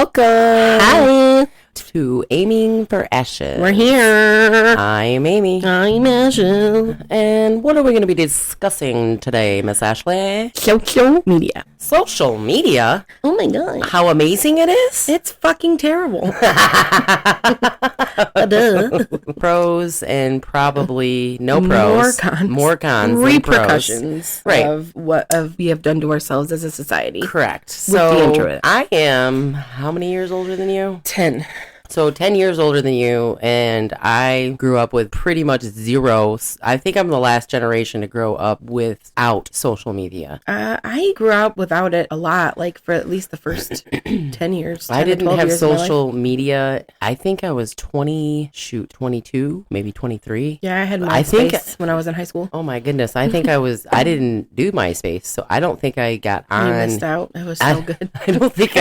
Welcome. Hi to Aiming for Ashes. We're here. I'm Amy. I'm Ashley. And what are we going to be discussing today, Miss Ashley? Social media. Social media? Oh my god. How amazing it is? It's fucking terrible. Pros and probably no pros. More cons. Repercussions Right. of what we have done to ourselves as a society. Correct. the intro. So I am how many years older than you? 10. So 10 years older than you, and I grew up with pretty much zero. I think I'm the last generation to grow up without social media. I grew up without it a lot, like for at least the first 10 years. I 10 to didn't 12 have years of my life. social media. I think I was 22, maybe 23. Yeah, I had I think- MySpace when I was in high school. Oh my goodness. I think I didn't do MySpace, so I don't think I got on. You missed out. It was so good. I don't think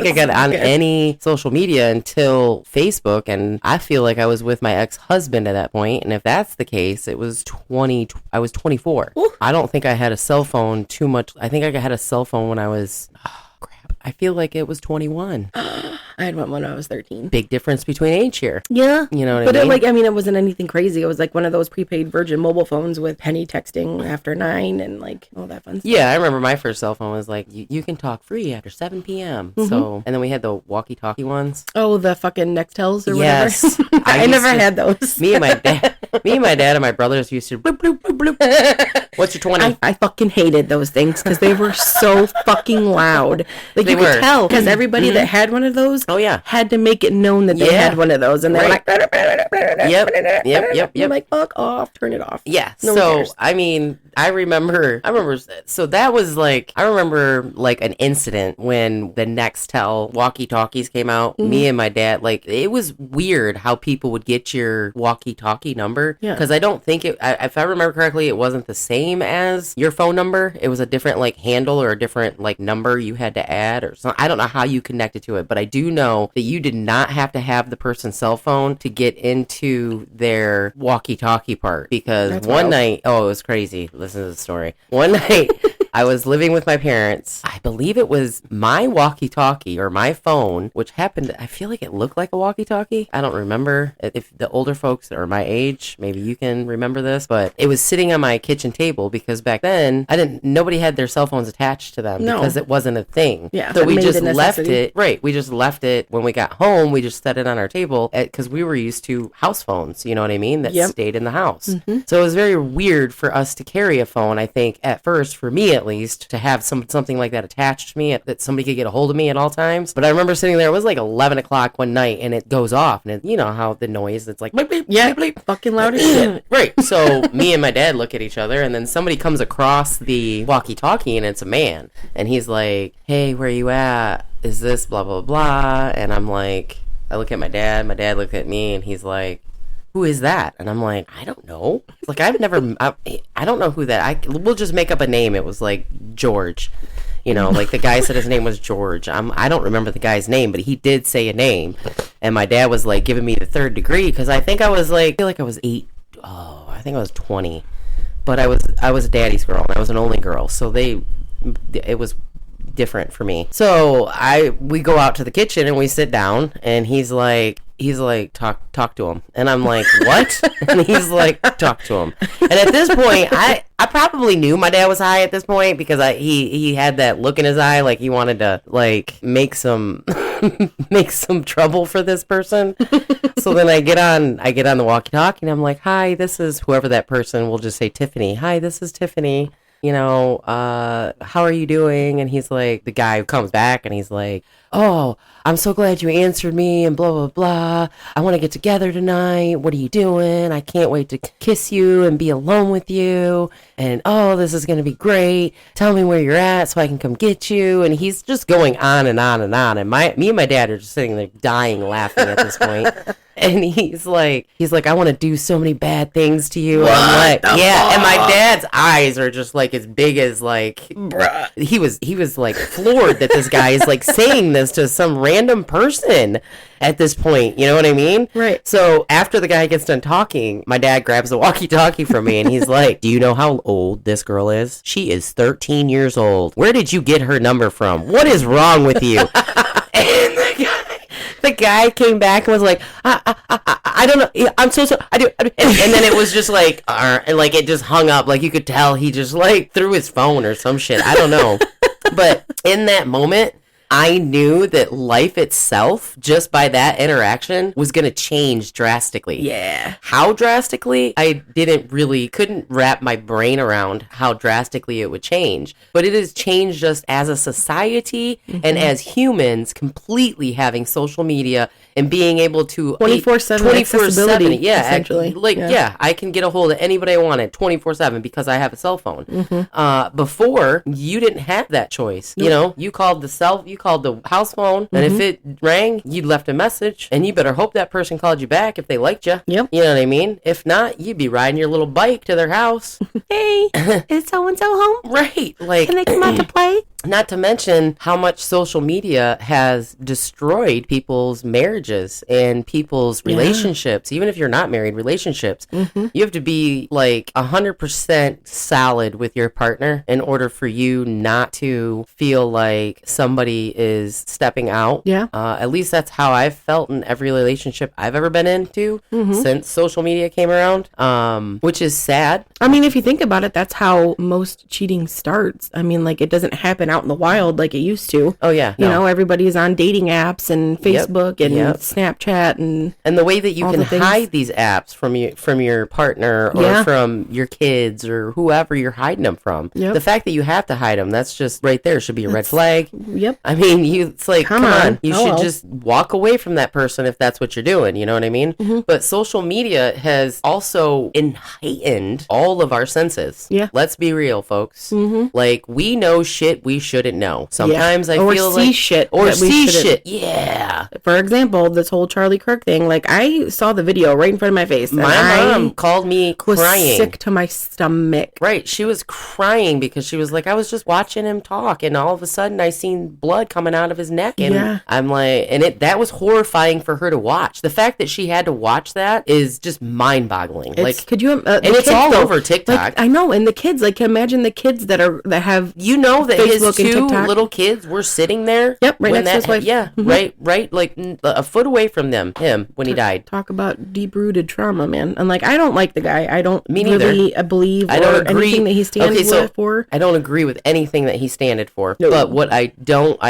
I got on any social media until Facebook, and I feel like I was with my ex-husband at that point, and if that's the case, I was 24. Ooh. I don't think I had a cell phone too much. I think I had a cell phone when I was I feel like it was 21. I had one when I was 13. Big difference between age here. Yeah. You know what But I mean? it wasn't anything crazy. It was like one of those prepaid Virgin mobile phones with penny texting after 9 and like all that fun stuff. Yeah, I remember my first cell phone was like, you can talk free after 7 p.m. Mm-hmm. So, and then we had the walkie-talkie ones. Oh, the fucking Nextels or Yes. whatever. I used never to- had those. Me and my dad and my brothers used to bloop, bloop, bloop, bloop. What's your 20? I fucking hated those things because they were so fucking loud. Like They you were. could tell because everybody that had one of those Oh, yeah. had to make it known that they Yeah. had one of those. And they were Right. like, Yep. I'm like, fuck off, turn it off. Yeah. No one So, cares. I mean, I remember, so that was like, I remember like an incident when the Nextel walkie-talkies came out. Mm-hmm. Me and my dad, like, it was weird how people would get your walkie-talkie number. Yeah. Because I don't think if I remember correctly, it wasn't the same as your phone number. It was a different like handle or a different like number you had to add or something. I don't know how you connected to it, but I do know that you did not have to have the person's cell phone to get into their walkie-talkie part, because That's one wild. night, oh, it was crazy. Listen to the story. One night I was living with my parents. I believe it was my walkie-talkie or my phone, which happened, I feel like it looked like a walkie-talkie. I don't remember. If the older folks are my age, maybe you can remember this, but it was sitting on my kitchen table because back then nobody had their cell phones attached to them No. because it wasn't a thing. Yeah, So that we made just it a left necessity. it. Right. We just left it when we got home. We just set it on our table because we were used to house phones, you know what I mean? That Yep. stayed in the house. So it was very weird for us to carry a phone, I think, at first, for me at least, to have something like that attached to me, that somebody could get a hold of me at all times. But I remember sitting there, it was like 11 o'clock one night, and it goes off. And you know how the noise, it's like, bleep, bleep, Yeah, bleep, bleep. fucking loud as shit. Right. So me and my dad look at each other, and then somebody comes across the walkie-talkie, and it's a man. And he's like, hey, where you at? Is this blah, blah, blah? And I'm like, I look at my dad looked at me, and he's like, who is that? And I'm like, I don't know. Like, I don't know who that, we'll just make up a name. It was like George. You know, like the guy said his name was George. I don't remember the guy's name, but he did say a name. And my dad was like giving me the third degree because I think I was like, I feel like I was 8. Oh, I think I was 20. But I was a daddy's girl, and I was an only girl. So it was different for me. So we go out to the kitchen and we sit down, and he's like talk to him, and I'm like, what? And he's like, talk to him. And at this point, I probably knew my dad was high at this point because he had that look in his eye like he wanted to like make some trouble for this person. So then I get on the walkie-talkie, and I'm like, hi, this is whoever that person, will just say Tiffany. Hi, this is Tiffany. You know, how are you doing? And he's like, the guy who comes back, and he's like, oh, I'm so glad you answered me, and blah, blah, blah. I want to get together tonight. What are you doing? I can't wait to kiss you and be alone with you. And, oh, this is going to be great. Tell me where you're at so I can come get you. And he's just going on and on and on. And me and my dad are just sitting there dying laughing at this point. And he's like, I want to do so many bad things to you. And I'm like, yeah. And my dad's eyes are just like as big as like, bruh. He was like floored that this guy is like saying this to some random person at this point. You know what I mean? Right. So after the guy gets done talking, my dad grabs the walkie-talkie from me, and he's like, do you know how old this girl is? She is 13 years old. Where did you get her number from? What is wrong with you? And the the guy came back and was like, I don't know. I'm so sorry. I do. And then it was just like, and like it just hung up. Like you could tell he just like threw his phone or some shit. I don't know. But in that moment, I knew that life itself, just by that interaction, was going to change drastically. Yeah. How drastically? I couldn't wrap my brain around how drastically it would change. But it has changed us as a society and as humans, completely having social media and being able to 24/7 accessibility, yeah, essentially. I can get a hold of anybody I wanted 24/7 because I have a cell phone. Before, you didn't have that choice. Nope. You know, you called the house phone, and if it rang, you left a message, and you better hope that person called you back if they liked you. Yep. You know what I mean? If not, you'd be riding your little bike to their house. Hey, is so and so home? Right. Like, can they come out to play? Not to mention how much social media has destroyed people's marriages and people's relationships. Even if you're not married, relationships. You have to be like 100% solid with your partner in order for you not to feel like somebody is stepping out. Yeah. At least that's how I've felt in every relationship I've ever been into since social media came around, which is sad. I mean, if you think about it, that's how most cheating starts. I mean, like, it doesn't happen out in the wild like it used to. Oh, yeah. You know, everybody's on dating apps and Facebook and Snapchat and the way that you can hide these apps from your partner or from your kids or whoever you're hiding them from. The fact that you have to hide them, that's just right there should be a red flag. Yep. I mean, it's like, come on. You should well. just walk away from that person if that's what you're doing. You know what I mean? But social media has also heightened all of our senses. Yeah. Let's be real, folks. Like, we know shit we shouldn't know. Sometimes I feel like... shit. Or see shouldn't. shit. Yeah. For example, this whole Charlie Kirk thing, like, I saw the video right in front of my face. My mom called me was crying. sick to my stomach. Right. She was crying because she was like, I was just watching him talk, and all of a sudden I seen blood coming out of his neck. And I'm like, and that was horrifying for her to watch. The fact that she had to watch that is just mind-boggling. Like, could you? And it's all over TikTok. Like, I know, and the kids, like, imagine the kids that have, you know, that Facebook his two and TikTok. little kids were sitting there. Yep, right when next to his wife. Yeah, right, like a foot away from him when he died. Talk about deep-rooted trauma, man. And, like, I don't like the guy. I don't Me neither. really believe I don't or agree. anything that he stands for. I don't agree with anything that he standed for. No. But what I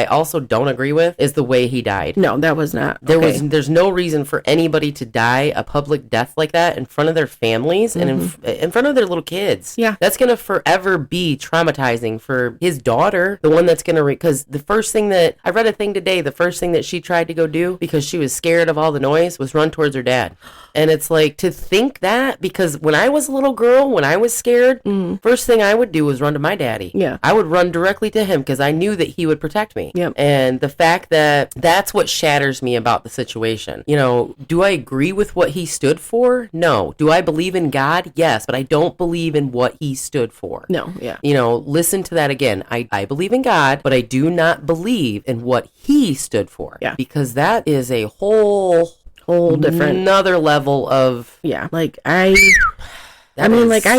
also don't agree with is the way he died. No, that was not. There's no reason for anybody to die a public death like that in front of their families and in front of their little kids. Yeah. That's going to forever be traumatizing for his daughter, the one that's going to, because the first thing that, I read a thing today, the first thing that she tried to go do because she was scared of all the noise was run towards her dad. And it's like, to think that, because when I was a little girl, when I was scared, first thing I would do was run to my daddy. Yeah. I would run directly to him because I knew that he would protect me. Yep. And the fact that that's what shatters me about the situation. You know, do I agree with what he stood for? No. Do I believe in God? Yes, but I don't believe in what he stood for. No, yeah. You know, listen to that again. I believe in God, but I do not believe in what he stood for. Yeah. Because that is a whole different, another level of... Yeah, like, I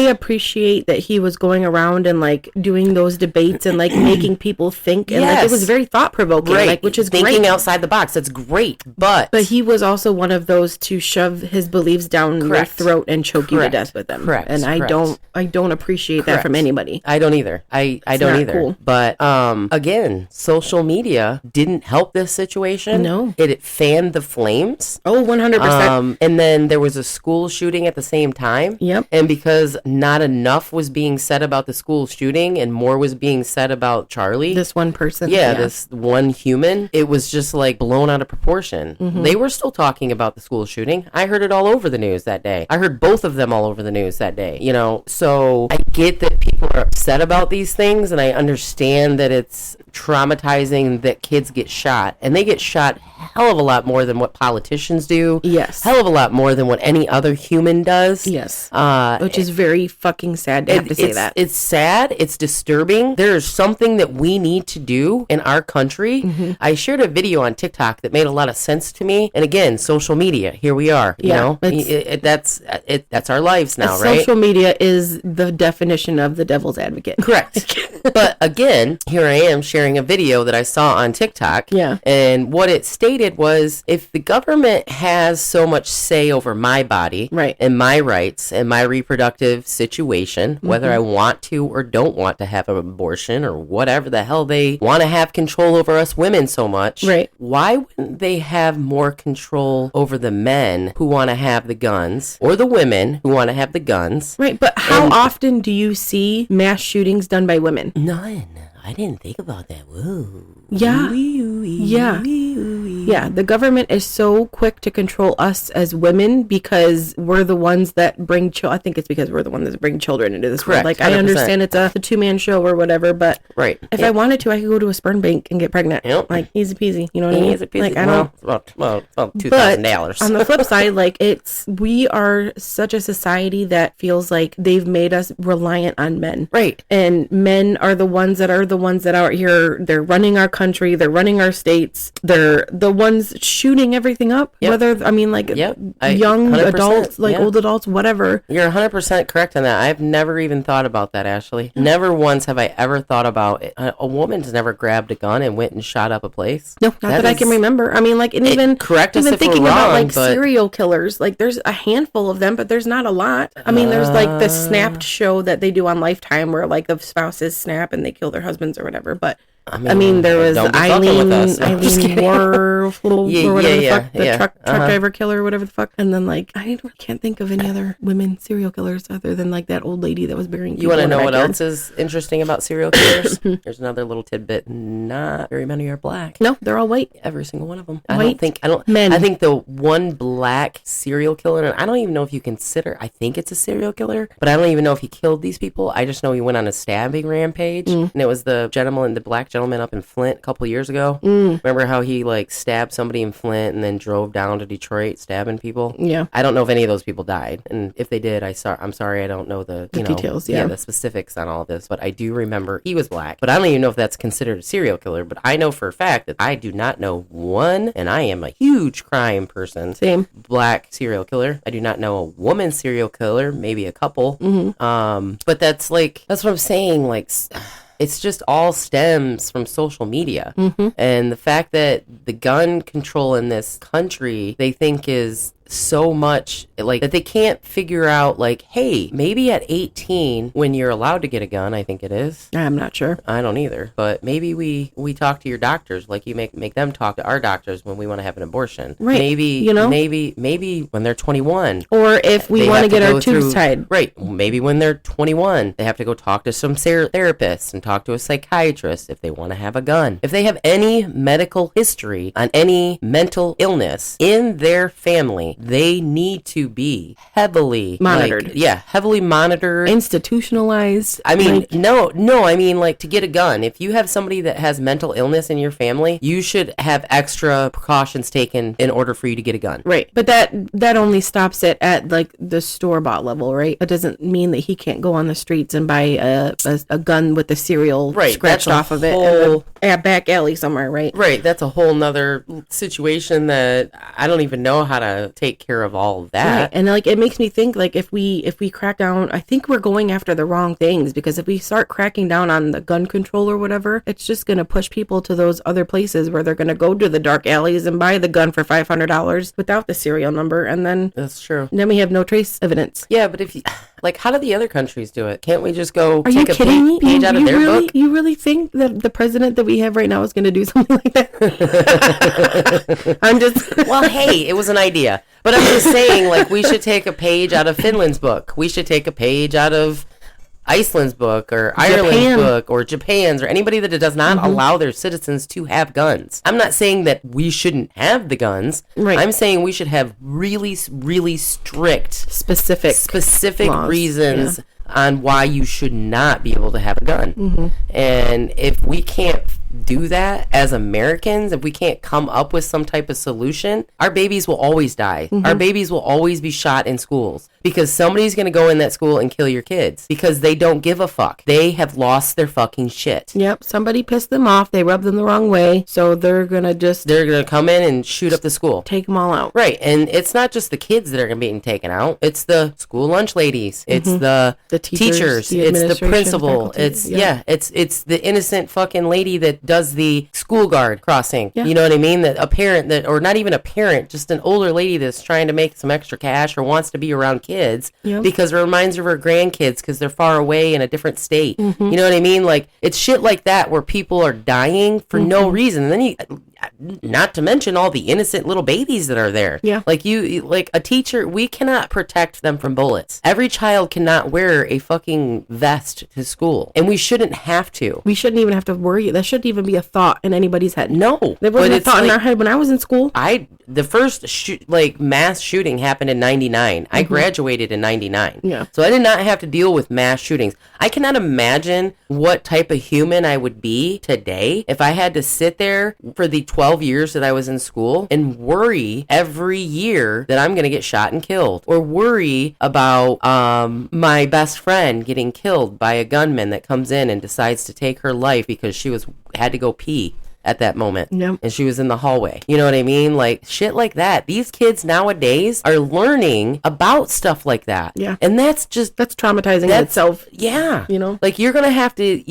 appreciate that he was going around and, like, doing those debates and, like, making people think, and like, it was very thought provoking, like, which is thinking great. outside the box. That's great, but he was also one of those to shove his beliefs down your throat and choke you to death with them. Correct. And I don't appreciate that from anybody. I don't either. I don't either. Cool. But again, social media didn't help this situation. No, it fanned the flames. Oh, 100%. And then there was a school shooting at the same time. Yep. And because not enough was being said about the school shooting and more was being said about Charlie, this one person, this one human, it was just like blown out of proportion. They were still talking about the school shooting. I heard it all over the news that day. I heard both of them all over the news that day, you know. So I get that people are upset about these things, and I understand that it's traumatizing that kids get shot, and they get shot hell of a lot more than what politicians do. Yes. Hell of a lot more than what any other human does. Yes. Which is very fucking sad to have to say that. It's sad. It's disturbing. There is something that we need to do in our country. I shared a video on TikTok that made a lot of sense to me. And again, social media. Here we are. You know, that's our lives now, right? Social media is the definition of the devil's advocate. Correct. But again, here I am sharing a video that I saw on TikTok. Yeah. And what it stated did was, if the government has so much say over my body, right, and my rights and my reproductive situation, whether I want to or don't want to have an abortion or whatever the hell they want to have control over us women so much, right, why wouldn't they have more control over the men who want to have the guns, or the women who want to have the guns? Right, but how often do you see mass shootings done by women? None. I didn't think about that. Whoa. Yeah. Yeah. The government is so quick to control us as women because we're the ones that bring I think it's because we're the ones that bring children into this world. Like, 100%. I understand it's a two-man show or whatever, but if I wanted to, I could go to a sperm bank and get pregnant. Like, easy peasy. You know what I mean? Easy peasy. Like, I don't. Well, $2,000. On the flip side, like, we are such a society that feels like they've made us reliant on men. Right. And men are the ones that are out here. They're running our country. They're running our states. They're the ones shooting everything up. Yep. Whether, I mean, like, young adults, like old adults, whatever. You're 100% correct on that. I've never even thought about that, Ashley. Never once have I ever thought about it. A woman's never grabbed a gun and went and shot up a place. No, not that I can remember. I mean, like, and even correct us even if thinking we're about wrong, like serial killers, like, there's a handful of them, but there's not a lot. I mean, there's like the Snapped show that they do on Lifetime where, like, the spouses snap and they kill their husbands or whatever. But I mean, there was Eileen Warf, or whatever the fuck, the truck driver killer, or whatever the fuck. And then, like, I can't think of any other women serial killers other than, like, that old lady that was burying people. You want to know what else is interesting about serial killers? There's another little tidbit. Not very many are black. No, they're all white. Every single one of them. Men. I think the one black serial killer, and I don't even know if you consider, I think it's a serial killer, but I don't even know if he killed these people. I just know he went on a stabbing rampage, and it was the black gentleman up in Flint a couple years ago. Remember how he, like, stabbed somebody in Flint and then drove down to Detroit stabbing people? Yeah. I don't know if any of those people died, and if they did, I'm sorry, I don't know the details. The specifics on all of this, but I do remember he was black. But I don't even know if that's considered a serial killer. But I know for a fact that I do not know one, and I am a huge crime person. Same. Black serial killer. I do not know a woman serial killer. Maybe a couple. But that's what I'm saying. Like, it's just all stems from social media. And the fact that the gun control in this country, they think is so much, like, that they can't figure out, like, hey, maybe at 18 when you're allowed to get a gun, I think it is. I'm not sure. I don't either. But maybe we talk to your doctors, like you make them talk to our doctors when we want to have an abortion. Right. Maybe, maybe when they're 21. Or if we want to get our tubes tied. Right. Maybe when they're 21, they have to go talk to some therapists and talk to a psychiatrist if they want to have a gun. If they have any medical history on any mental illness in their family, they need to be heavily monitored. Heavily monitored. Institutionalized. I mean, no, I mean, like, to get a gun. If you have somebody that has mental illness in your family, you should have extra precautions taken in order for you to get a gun. Right. But that only stops it at, like, the store-bought level, right? It doesn't mean that he can't go on the streets and buy a gun with the serial scratched off of it in a back alley somewhere, right? Right. That's a whole nother situation that I don't even know how to take care of all of that. Right. And, like, it makes me think, like, if we crack down, I think we're going after the wrong things, because if we start cracking down on the gun control or whatever, it's just going to push people to those other places where they're going to go to the dark alleys and buy the gun for $500 without the serial number, and then that's true. Then we have no trace evidence. Yeah, but if you, like, how do the other countries do it? Can't we just go take a page out of their book? You really think that the president that we have right now is going to do something like that? I'm just well, hey, it was an idea. But I'm just saying, like, we should take a page out of Finland's book. We should take a page out of Iceland's book or Ireland's book or Japan's, or anybody that does not allow their citizens to have guns. I'm not saying that we shouldn't have the guns. Right. I'm saying we should have really, really strict, specific laws. Reasons on why you should not be able to have a gun. And if we can't do that as Americans, if we can't come up with some type of solution, our babies will always die. Our babies will always be shot in schools because somebody's going to go in that school and kill your kids because they don't give a fuck. They have lost their fucking shit. Yep. Somebody pissed them off. They rubbed them the wrong way. So they're going to come in and shoot up the school. Take them all out. Right. And it's not just the kids that are going to be taken out. It's the school lunch ladies. It's the teachers. It's the principal. Faculty. It's the innocent fucking lady that that does the school guard crossing. Yeah. You know what I mean? That a parent that, or not even a parent, just an older lady that's trying to make some extra cash or wants to be around kids because it reminds her of her grandkids because they're far away in a different state. Mm-hmm. You know what I mean? Like, it's shit like that where people are dying for no reason. And then you, not to mention all the innocent little babies that are there. Yeah. Like like a teacher, we cannot protect them from bullets. Every child cannot wear a fucking vest to school. And we shouldn't have to. We shouldn't even have to worry. That shouldn't even be a thought in anybody's head. No. There wasn't a thought in our head when I was in school. The first mass shooting happened in 99. I graduated in 99. Yeah. So I did not have to deal with mass shootings. I cannot imagine what type of human I would be today if I had to sit there for the 12 years that I was in school and worry every year that I'm going to get shot and killed, or worry about my best friend getting killed by a gunman that comes in and decides to take her life because she had to go pee at that moment. Yep. And she was in the hallway. You know what I mean? Like, shit like that. These kids nowadays are learning about stuff like that. Yeah. And that's traumatizing in itself. Yeah. You know? Like, you're going to have to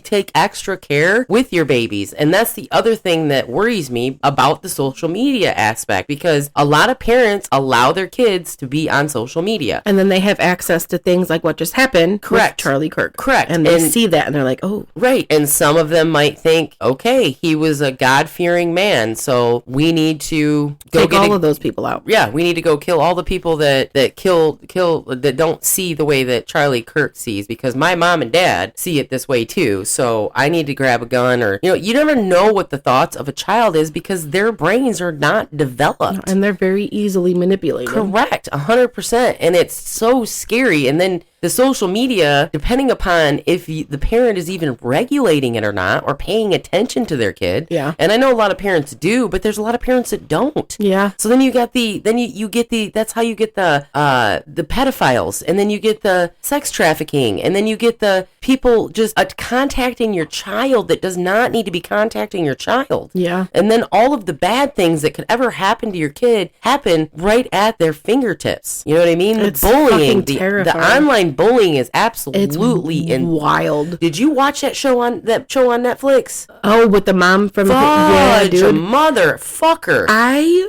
take extra care with your babies. And that's the other thing that worries me about the social media aspect, because a lot of parents allow their kids to be on social media. And then they have access to things like what just happened. Correct. With Charlie Kirk. Correct. And they see that and they're like, oh. Right. And some of them might think, okay, he was a God-fearing man, so we need to go take all of those people out. Yeah, we need to go kill all the people that kill that don't see the way that Charlie Kirk sees, because my mom and dad see it this way too. So I need to grab a gun, or you never know what the thoughts of a child is because their brains are not developed, and they're very easily manipulated. Correct, 100%, and it's so scary. And then the social media, depending upon if the parent is even regulating it or not, or paying attention to their kid. Yeah. And I know a lot of parents do, but there's a lot of parents that don't. Yeah. So then you get that's how you get the pedophiles, and then you get the sex trafficking, and then you get the people just contacting your child that does not need to be contacting your child. Yeah. And then all of the bad things that could ever happen to your kid happen right at their fingertips. You know what I mean? It's the bullying, the online bullying is absolutely wild. Did you watch that show on Netflix? Oh, with the mom from yeah, dude, motherfucker. I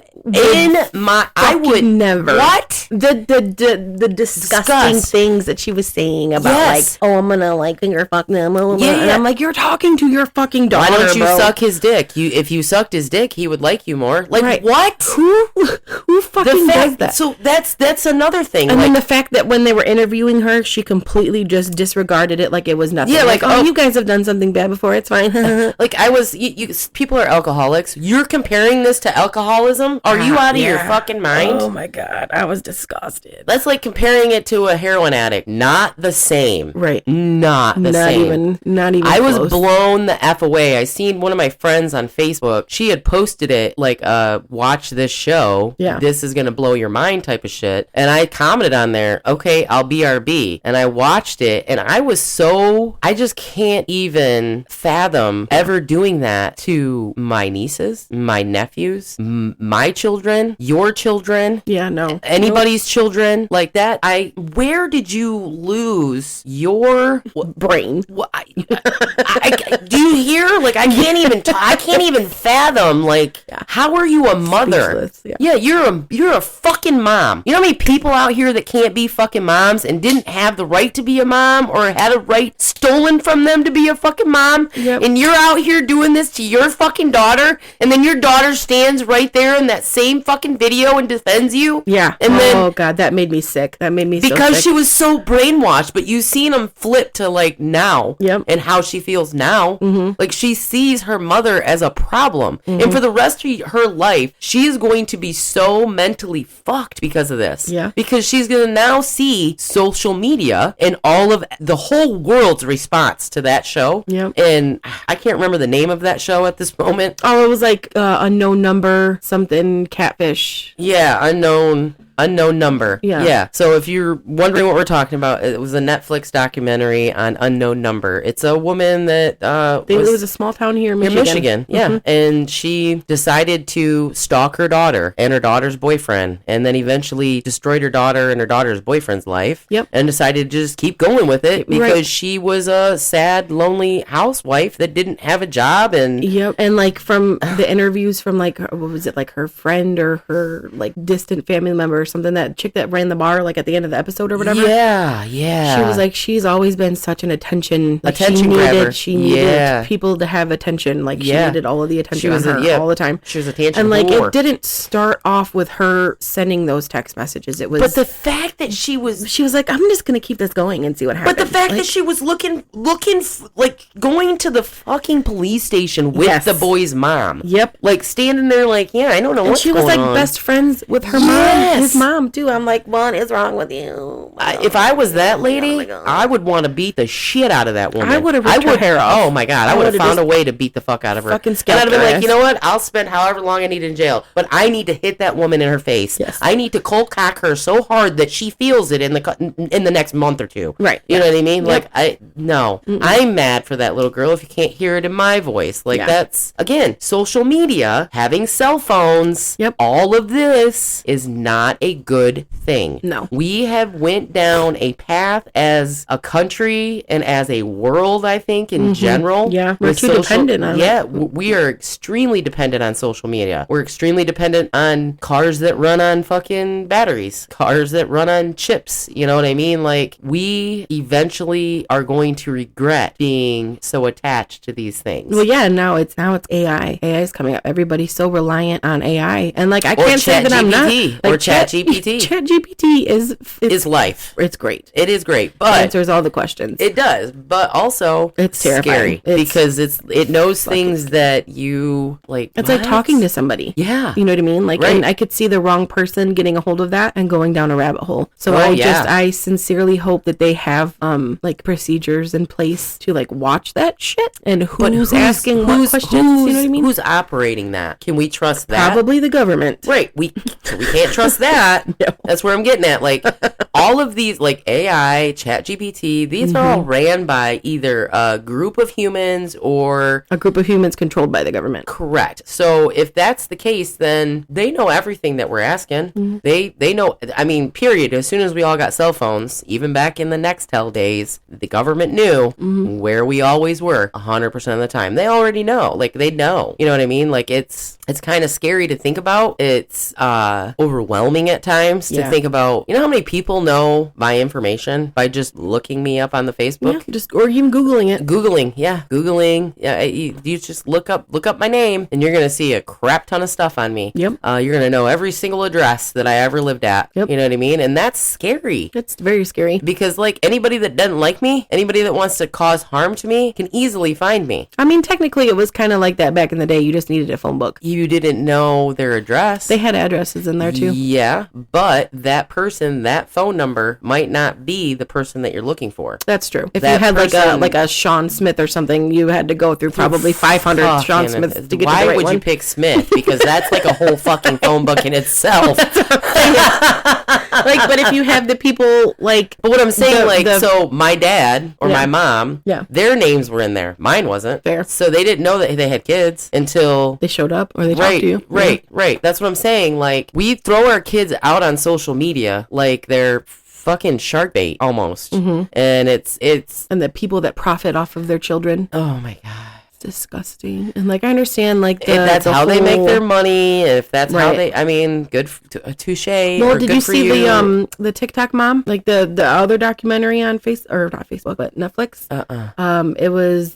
would never. What? The disgusting things that she was saying about like, oh, I'm gonna like finger fuck them. And I'm like, you're talking to your fucking daughter. Why don't you suck his dick? If you sucked his dick, he would like you more. Like, right. What? Who fucking does that? So that's another thing. And then the fact that when they were interviewing her, she completely just disregarded it like it was nothing. Yeah, like oh, you guys have done something bad before. It's fine. Like people are alcoholics. You're comparing this to alcoholism? Are you out of your fucking mind? Oh my God, I was disgusted. That's like comparing it to a heroin addict. Not the same. Right. Not the same. Not even I close. was blown the F away. I seen one of my friends on Facebook. She had posted it like, watch this show. Yeah. This is going to blow your mind type of shit. And I commented on there, okay, I'll BRB. And I watched it and I just can't even fathom ever doing that to my nieces, my nephews, my children, your children. Yeah, no. Anybody's children like that. Where did you lose your brain? Do you hear? Like, I can't even fathom, like, how are you a mother? Yeah, you're a fucking mom. You know how many people out here that can't be fucking moms and didn't have the right to be a mom, or had a right stolen from them to be a fucking mom? Yep. And you're out here doing this to your fucking daughter, and then your daughter stands right there in that same fucking video and defends you? Yeah. And then, oh God, that made me sick. That made me so sick. Because she was so brainwashed, but you seen them flip to like now. Yep. And how she feels now. Mm-hmm. Like, she sees her mother as a problem. Mm-hmm. And for the rest of her life, she is going to be so mentally fucked because of this. Yeah. Because she's going to now see social media and all of the whole world's response to that show. Yep. And I can't remember the name of that show at this moment. Oh, it was like unknown number, something catfish. Yeah, unknown Unknown Number. Yeah. So if you're wondering what we're talking about, it was a Netflix documentary on Unknown Number. It's a woman that it was a small town here in Michigan. Yeah. And she decided to stalk her daughter and her daughter's boyfriend, and then eventually destroyed her daughter and her daughter's boyfriend's life. Yep. And decided to just keep going with it because she was a sad, lonely housewife that didn't have a job. And yep. And like from the interviews from like, what was it, like her friend or her like distant family member or something, that chick that ran the bar like at the end of the episode or whatever. Yeah. She was like, she's always been such an attention grabber. She needed people to have attention. Like she needed all of the attention on her all the time. She was attention and like whore. It didn't start off with her sending those text messages. It was, but the fact that she was like, I'm just gonna keep this going and see what happens. But the fact that she was looking like going to the fucking police station with the boy's mom. Yep. Like standing there like, I don't know what's going on. And she was like best friends with her mom, his mom too. I'm like, what is wrong with you? If I was that lady, I would want to beat the shit out of that woman. I would have ripped her hair off. Oh my God. I would have found a way to beat the fuck out of her. Fucking and I'd have been like, you know what? I'll spend however long I need in jail, but I need to hit that woman in her face. Yes. I need to cold cock her so hard that she feels it in the next month or two. Right. You know what I mean? Yep. Like, I'm mad for that little girl if you can't hear it in my voice. Like, that's, again, social media, having cell phones, all of this is not a good thing. No. We have went down a path as a country and as a world, I think, in general. Yeah, we're too dependent on it. Yeah, we are extremely dependent on social media. We're extremely dependent on cars that run on fucking batteries, cars that run on chips. You know what I mean? Like, we eventually are going to regret being so attached to these things. Well, yeah, now it's AI. AI is coming up. Everybody's so reliant on AI. And like, I can't say that I'm not. Like, or ChatGPT. ChatGPT is life. It's great. It is great. But it answers all the questions. It does. But also it's terrifying. Scary because it knows things that you like. It's like talking to somebody. Yeah. You know what I mean? Like, and I could see the wrong person getting a hold of that and going down a rabbit hole. So I sincerely hope that they have like procedures in place to like watch that shit and who's asking what questions. You know what I mean? Who's operating that? Can we trust that? Probably the government. Right. We can't trust that. No. That's where I'm getting at. Like all of these, like AI, ChatGPT, these are all ran by either a group of humans or a group of humans controlled by the government. Correct. So if that's the case, then they know everything that we're asking. They know. I mean, period. As soon as we all got cell phones, even back in the Nextel days, the government knew where we always were 100% of the time. They already know. Like they know. You know what I mean? Like it's kind of scary to think about. It's overwhelming at times to think about. You know how many people know my information by just looking me up on the Facebook? Yeah, or even Googling it. Googling. Yeah, you just look up my name and you're gonna see a crap ton of stuff on me. Yep. You're gonna know every single address that I ever lived at. Yep. You know what I mean? And that's scary. It's very scary. Because like anybody that doesn't like me, anybody that wants to cause harm to me can easily find me. I mean, technically it was kind of like that back in the day. You just needed a phone book. You didn't know their address. They had addresses in there too. Yeah, but that person, that phone number might not be the person that you're looking for. That's true. If that you had like a Sean Smith or something, you had to go through probably 500 Sean Smiths to get to the right one. Why would you pick Smith? Because that's like a whole fucking phone book in itself. Like, but if you have the people like, but what I'm saying, so my dad or my mom, their names were in there. Mine wasn't. Fair. So they didn't know that they had kids until they showed up or they talked to you. Right. That's what I'm saying. Like, we throw our kids out on social media like they're fucking shark bait almost. And it's and the people that profit off of their children. Oh my God. Disgusting. And like I understand like if that's how they make their money, if that's how they, I mean, good touche. Well, did you see the TikTok mom, like the other documentary on not Facebook but Netflix?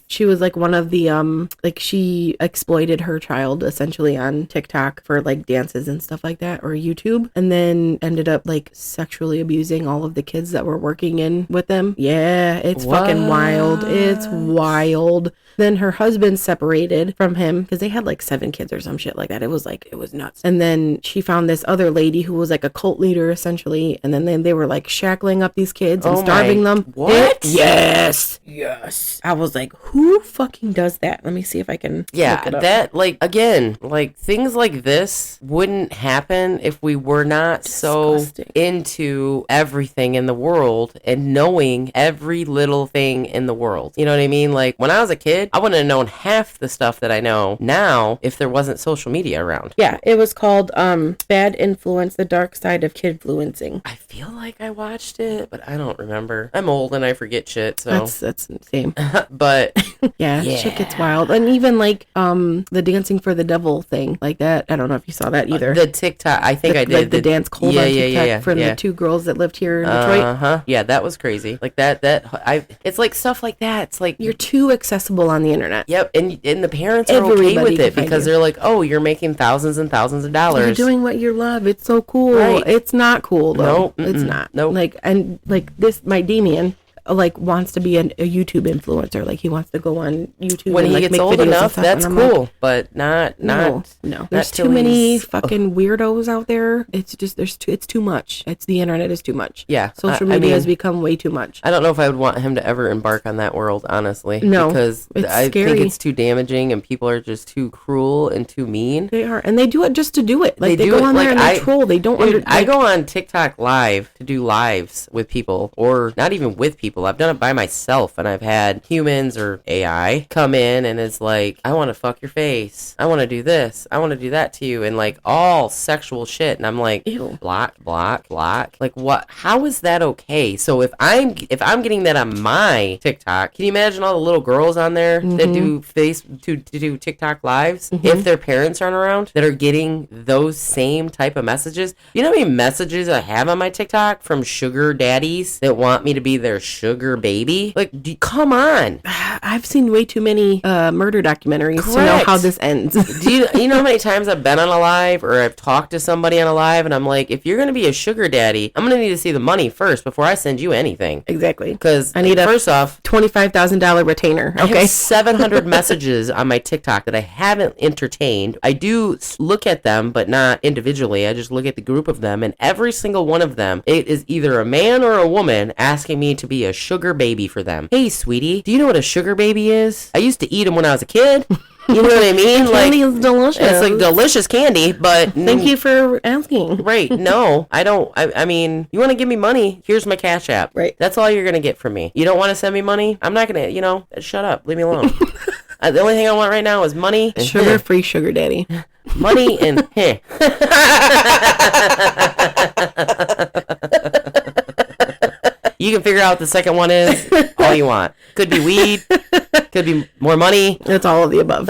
She was like one of the like she exploited her child essentially on TikTok for like dances and stuff like that, or YouTube, and then ended up like sexually abusing all of the kids that were working in with them. Yeah, it's fucking wild. It's wild. Then her husband separated from him because they had like 7 kids or some shit like that. It was nuts. And then she found this other lady who was like a cult leader essentially. And then they were like shackling up these kids and starving them. What? Yes. I was like, who fucking does that? Let me see if I can look it up. That, like, again, like, things like this wouldn't happen if we were not Disgusting. so into everything in the world and knowing every little thing in the world. You know what I mean? Like, when I was a kid, I wouldn't have known half the stuff that I know now if there wasn't social media around. Yeah, it was called Bad Influence, The Dark Side of Kidfluencing. I feel like I watched it, but I don't remember. I'm old and I forget shit, so. That's the same. But yeah, shit gets wild. And even like the Dancing for the Devil thing, like that. I don't know if you saw that either. The TikTok, I think I did. Like the dance cold on TikTok from the 2 girls that lived here in Detroit. Yeah, that was crazy. Like it's like stuff like that. It's like you're too accessible on the internet. Yep, and the parents are okay with it because they're like, oh, you're making thousands and thousands of dollars. You're doing what you love. It's so cool. Right. It's not cool though. Nope, it's not. Nope. Like and like this, my Damien. Like wants to be a YouTube influencer, like he wants to go on YouTube when and, he like, gets make old videos enough. That's cool, like, but not. No. There's too many fucking weirdos out there. It's just it's too much. It's the internet is too much. Yeah, social media has become way too much. I don't know if I would want him to ever embark on that world, honestly. No, because I think it's too damaging, and people are just too cruel and too mean. They are, and they do it just to do it. Like they go on there and they troll. They don't. I go on TikTok live to do lives with people, or not even with people. I've done it by myself, and I've had humans or AI come in and it's like, I want to fuck your face. I want to do this. I want to do that to you. And like all sexual shit. And I'm like, ew, block. Like what? How is that okay? So if I'm getting that on my TikTok, can you imagine all the little girls on there that do to do TikTok lives if their parents aren't around that are getting those same type of messages? You know how many messages I have on my TikTok from sugar daddies that want me to be their sugar baby? Like, come on. I've seen way too many murder documentaries to know how this ends. Do you know how many times I've been on a live or I've talked to somebody on a live and I'm like, if you're going to be a sugar daddy, I'm going to need to see the money first before I send you anything. Exactly. Because I need first off $25,000 retainer. Okay. I have 700 messages on my TikTok that I haven't entertained. I do look at them, but not individually. I just look at the group of them, and every single one of them, it is either a man or a woman asking me to be a sugar baby for them. Hey, sweetie, do you know what a sugar baby is? I used to eat them when I was a kid. You know what I mean? Candy is delicious. It's like delicious candy, but thank you for asking. Right? No, I don't. I mean, you want to give me money? Here's my Cash App. Right. That's all you're gonna get from me. You don't want to send me money? I'm not gonna. Shut up. Leave me alone. The only thing I want right now is money. Sugar-free sugar daddy. Money and You can figure out what the second one is all you want. Could be weed. Could be more money. It's all of the above.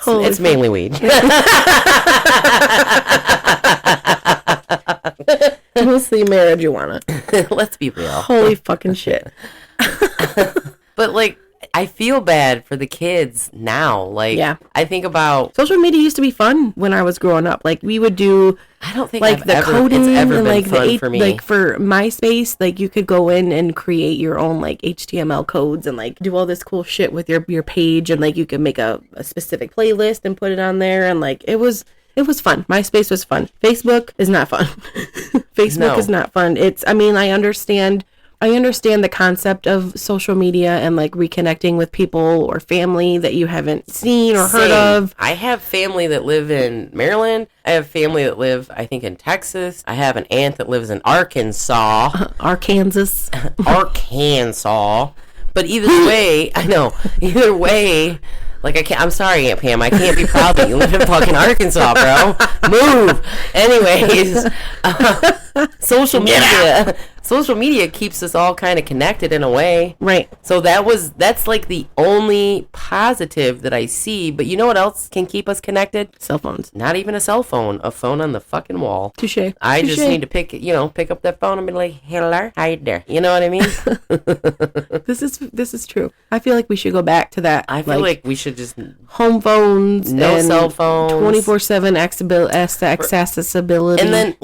It's mainly weed. Mostly marijuana. Let's be real. Holy fucking shit. But like, I feel bad for the kids now. Like, yeah. I think about social media used to be fun when I was growing up. Like, we would do, I don't think like I've the ever, coding it's ever and been like fun for me. Like for MySpace, like you could go in and create your own like HTML codes and like do all this cool shit with your page, and like you could make a specific playlist and put it on there, and like it was fun. MySpace was fun. Facebook is not fun. Facebook is not fun. I understand the concept of social media and like reconnecting with people or family that you haven't seen or heard of. I have family that live in Maryland. I have family that live, I think, in Texas. I have an aunt that lives in Arkansas. Arkansas. But either way, like I'm sorry, Aunt Pam, I can't be proud that you live in fucking Arkansas, bro. Move. Anyways, social media keeps us all kind of connected in a way. Right. So that's like the only positive that I see. But you know what else can keep us connected? Cell phones. Not even a cell phone, a phone on the fucking wall. Touché. I just need to pick up that phone and be like, hello, hi there. You know what I mean? This is true. I feel like we should go back to that. I feel like we should just home phones, no cell phones, 24/7 accessibility. And then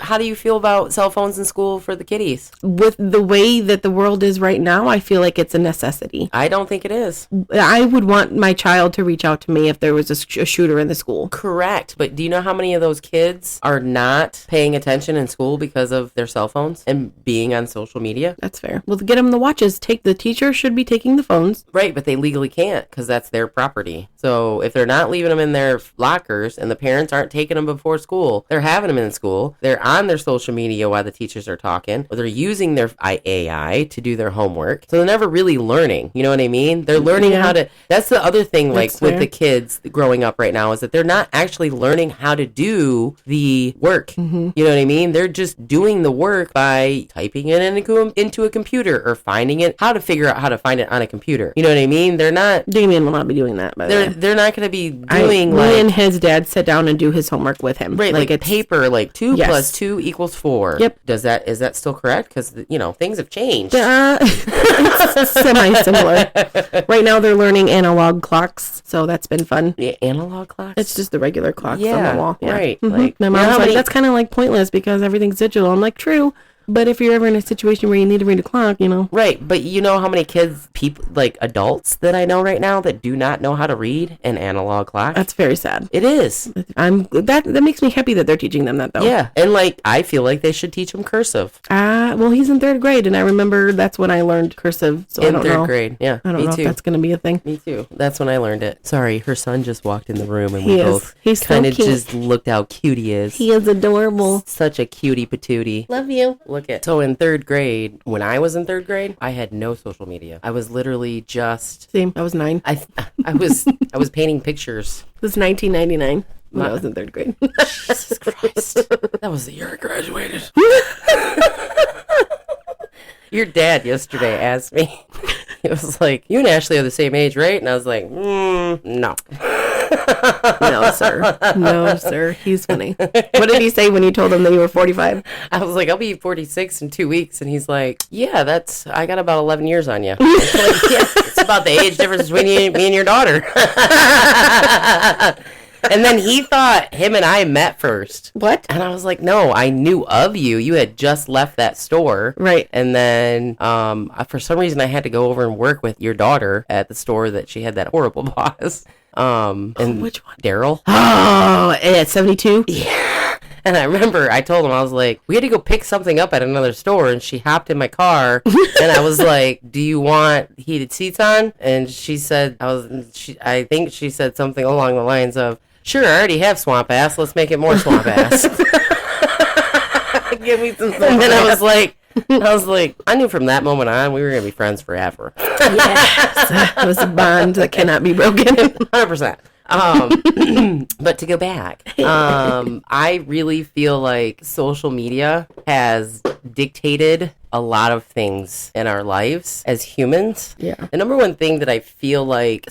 how do you feel about cell phones in school for the kids? kitties. With the way that the world is right now, I feel like it's a necessity. I don't think it is. I would want my child to reach out to me if there was a shooter in the school. Correct. But do you know how many of those kids are not paying attention in school because of their cell phones and being on social media? That's fair. Well, get them the watches. The teacher should be taking the phones. Right, but they legally can't because that's their property. So if they're not leaving them in their lockers and the parents aren't taking them before school, they're having them in school. They're on their social media while the teachers are talking, or they're using their AI to do their homework. So they're never really learning. You know what I mean? They're learning how to. That's the other thing, like That's with fair. the kids growing up right now, is that they're not actually learning how to do the work. You know what I mean? They're just doing the work by typing it into a computer or finding it, how to figure out how to find it on a computer. You know what I mean? They're not. Damien will not be doing that, by the way. They're not going to be doing me and his dad sit down and do his homework with him. Right, like a paper, like 2 Yes. plus 2 equals 4. Yep. Is that still correct? Because, things have changed. It's semi-similar. Right now they're learning analog clocks, so that's been fun. Yeah, analog clocks? It's just the regular clocks on Yeah, the wall. Yeah. right. Mhm. Like, my you know mom's how like, many- that's kind of like pointless because everything's digital. I'm like, true. But if you're ever in a situation where you need to read a clock, Right, but you know how many people, like adults that I know right now that do not know how to read an analog clock? That's very sad. It is. That makes me happy that they're teaching them that though. Yeah, and like I feel like they should teach them cursive Well, he's in 3rd grade, and I remember that's when I learned cursive. So I in don't 3rd know. grade. Yeah, I don't me know too. if that's going to be a thing. Me too. That's when I learned it. Sorry, her son just walked in the room and He we is. both He's so kind of cute. just looked how cute he is. He is adorable. Such a cutie patootie. Love you. Look at. So in 3rd grade, when I was in 3rd grade, I had no social media. I was literally just Same. I was 9. I was painting pictures. It was 1999 when I was in 3rd grade. Jesus Christ. That was the year I graduated. Your dad yesterday asked me. He was like, "You and Ashley are the same age, right?" And I was like, no. No, sir. No, sir. He's funny. What did he say when you told him that you were 45? I was like, "I'll be 46 in 2 weeks," and he's like, "Yeah, I got about 11 years on you." It's like, yeah, it's about the age difference between me and your daughter. And then he thought him and I met first. What? And I was like, no, I knew of you. You had just left that store. Right. And then for some reason, I had to go over and work with your daughter at the store that she had that horrible boss. And which one? Daryl. Oh, at 72? Yeah. And I remember I told him, I was like, we had to go pick something up at another store. And she hopped in my car. And I was like, do you want heated seats on? And she said, I think she said something along the lines of, sure, I already have swamp ass. Let's make it more swamp ass. Give me some. And then I was like, I knew from that moment on we were gonna be friends forever. Yes. It was a bond that cannot be broken. 100%. But to go back, I really feel like social media has dictated a lot of things in our lives as humans. Yeah. The number one thing that I feel like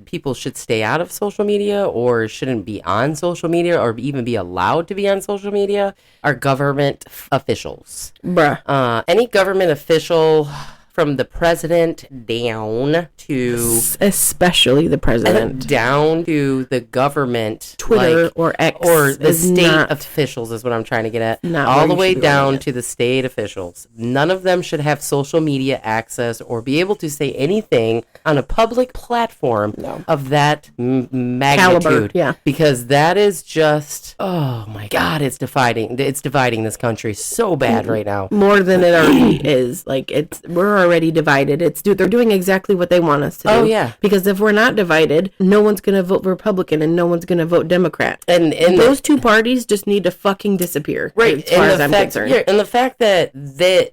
people should stay out of social media or shouldn't be on social media or even be allowed to be on social media are government officials. Bruh. Any government official from the president down to Especially the president. down to the government, Twitter like, or X or the is state not- officials is what I'm trying to get at. Not All where the you way should be down running it. to the state officials. None of them should have social media access or be able to say anything on a public platform of that magnitude. Caliber, yeah. Because that is just, oh my God, it's dividing this country so bad right now. More than it already is. Like we're already divided. They're doing exactly what they want us to do. Oh, yeah. Because if we're not divided, no one's gonna vote Republican and no one's gonna vote Democrat. And those two parties just need to fucking disappear. Right, As far and as the I'm fact, concerned. yeah, and the fact that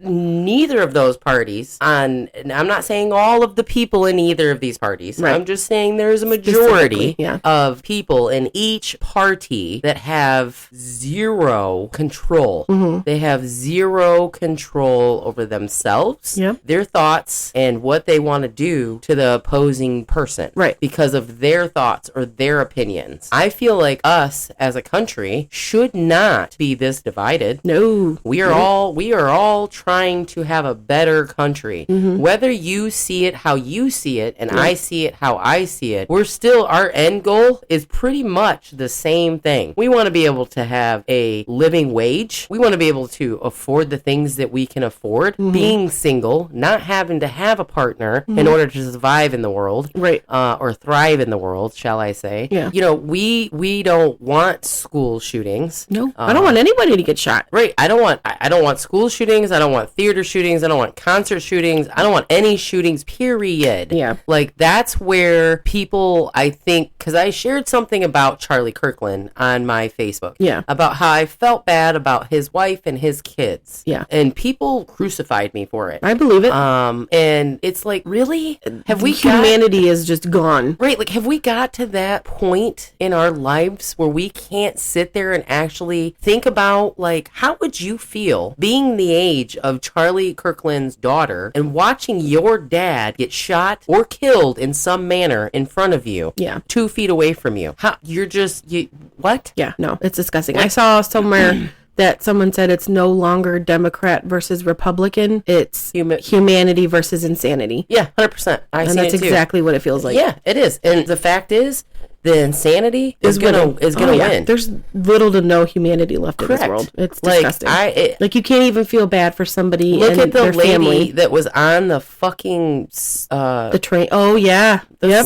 neither of those parties, and I'm not saying all of the people in either of these parties. Right. I'm just saying there's a majority Specifically, yeah. of people in each party that have zero control. Mm-hmm. They have zero control over themselves. Yep. their thoughts and what they want to do to the opposing person. Right. Because of their thoughts or their opinions. I feel like us as a country should not be this divided. No. We are all trying to have a better country. Whether you see it how you see it and I see it how I see it, our end goal is pretty much the same thing. We want to be able to have a living wage. We want to be able to afford the things that we can afford. Being single, not having to have a partner in order to survive in the world. Right. Or thrive in the world, shall I say. Yeah. You know, we don't want school shootings. No. I don't want anybody to get shot. Right. I don't want school shootings. I don't want theater shootings. I don't want concert shootings. I don't want any shootings, period. Yeah. Like, that's where people, I think, because I shared something about Charlie Kirkland on my Facebook. Yeah. About how I felt bad about his wife and his kids. Yeah. And people crucified me for it. I believe it. And it's like, really? Humanity is just gone. Right, like, have we got to that point in our lives where we can't sit there and actually think about, like, how would you feel being the age of Charlie Kirkland's daughter and watching your dad get shot or killed in some manner in front of you? Yeah. 2 feet away from you. What? Yeah, no, it's disgusting. I saw somewhere that someone said it's no longer Democrat versus Republican. It's humanity versus insanity. Yeah, 100%. And that's exactly what it feels like. Yeah, it is. And the fact is, the insanity is gonna win. There's little to no humanity left in this world. It's disgusting. Like, you can't even feel bad for somebody. Look at the their lady family that was on the fucking the train. Oh yeah, the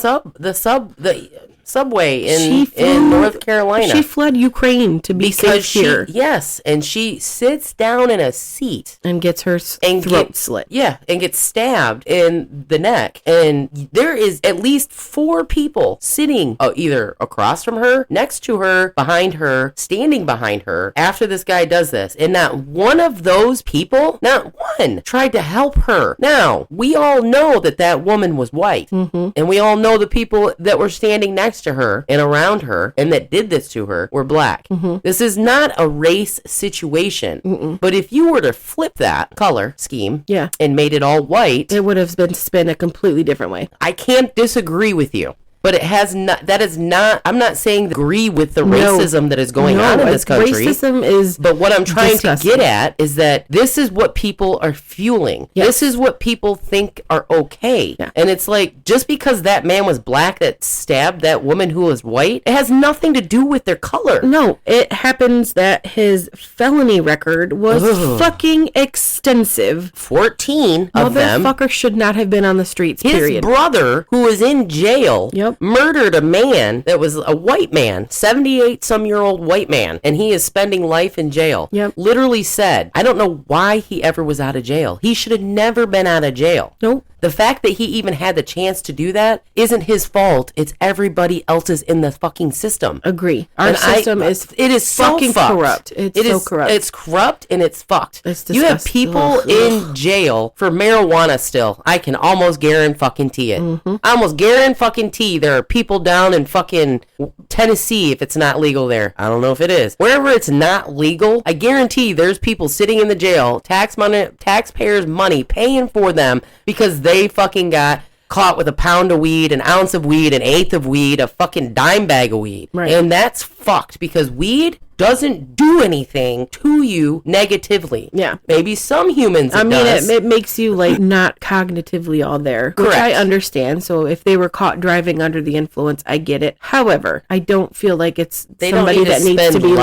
subway in North Carolina. She fled Ukraine to be safe here. Yes, and she sits down in a seat and gets her throat slit. Yeah, and gets stabbed in the neck. And there is at least 4 people sitting either across from her, next to her, behind her, standing behind her after this guy does this. And not one of those people, not one, tried to help her. Now, we all know that woman was white. And we all know the people that were standing next to her and around her and that did this to her were black. This is not a race situation. But if you were to flip that color scheme and made it all white, it would have been spin a completely different way. I can't disagree with you. But it has not, that is not, I'm not saying agree with the racism that is going on in this country. Racism is But what I'm trying disgusting. to get at is that this is what people are fueling. Yes. This is what people think are okay. Yeah. And it's like, just because that man was black that stabbed that woman who was white, it has nothing to do with their color. No, it happens that his felony record was fucking extensive. 14 of them. Motherfucker should not have been on the streets, His period. brother, who was in jail, Yep. murdered a man that was a white man, 78-some-year-old white man, and he is spending life in jail. Yep. Literally said, I don't know why he ever was out of jail. He should have never been out of jail. Nope. The fact that he even had the chance to do that isn't his fault. It's everybody else's in the fucking system. Agree. Our system is fucking corrupt. It's so corrupt. It's corrupt and it's fucked. It's you have disgusting. people in jail for marijuana still. I can almost guarantee it. I almost guarantee there are people down in fucking Tennessee if it's not legal there. I don't know if it is. Wherever it's not legal, I guarantee there's people sitting in the jail, taxpayers' money, paying for them because they fucking got caught with a pound of weed, an ounce of weed, an eighth of weed, a fucking dime bag of weed. Right. And that's fucked because weed doesn't do anything to you negatively. Yeah. Maybe some humans it makes you like not cognitively all there, which I understand. So if they were caught driving under the influence, I get it. However, I don't feel like it's somebody that needs to be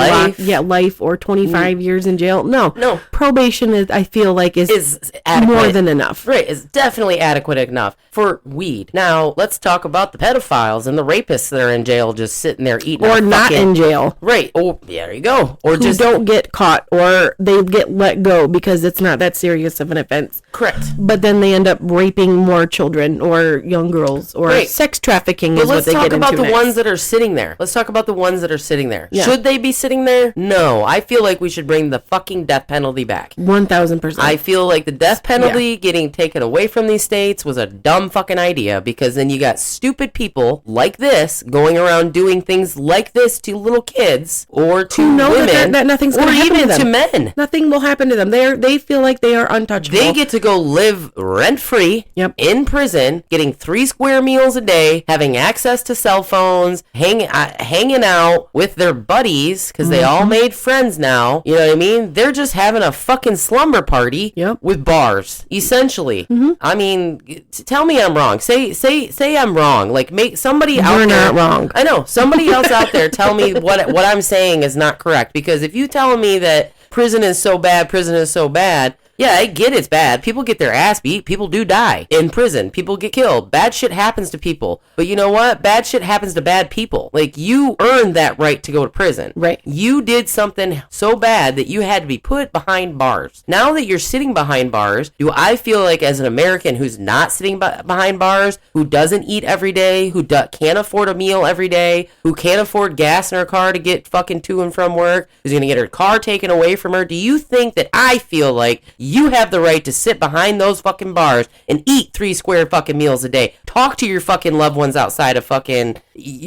life or 25 years in jail. No. Probation is, I feel like, is adequate. More than enough. Right, is definitely adequate enough for weed. Now, let's talk about the pedophiles and the rapists that are in jail just sitting there eating or not in jail. Right. Oh, yeah. There you go. Or who just don't get caught or they get let go because it's not that serious of an offense. Correct. But then they end up raping more children or young girls or sex trafficking is what they get into. Let's talk about the ones that are sitting there. Let's talk about the ones that are sitting there. Yeah. Should they be sitting there? No. I feel like we should bring the fucking death penalty back. 1000%. I feel like the death penalty getting taken away from these states was a dumb fucking idea because then you got stupid people like this going around doing things like this to little kids or to to know women, that nothing's going to happen to them. Or even to men. Nothing will happen to them. They feel like they are untouchable. They get to go live rent-free in prison, getting 3 square meals a day, having access to cell phones, hanging out with their buddies, because they all made friends now. You know what I mean? They're just having a fucking slumber party with bars, essentially. I mean, tell me I'm wrong. Say I'm wrong. Like, make somebody out there. You're not wrong. I know. Somebody else out there tell me what I'm saying is not correct. Because if you tell me that prison is so bad, yeah, I get it's bad. People get their ass beat. People do die in prison. People get killed. Bad shit happens to people. But you know what? Bad shit happens to bad people. Like, you earned that right to go to prison. Right. You did something so bad that you had to be put behind bars. Now that you're sitting behind bars, do I feel like as an American who's not sitting behind bars, who doesn't eat every day, who can't afford a meal every day, who can't afford gas in her car to get fucking to and from work, who's going to get her car taken away from her, do you think that I feel like you have the right to sit behind those fucking bars and eat 3 square fucking meals a day? Talk to your fucking loved ones outside of fucking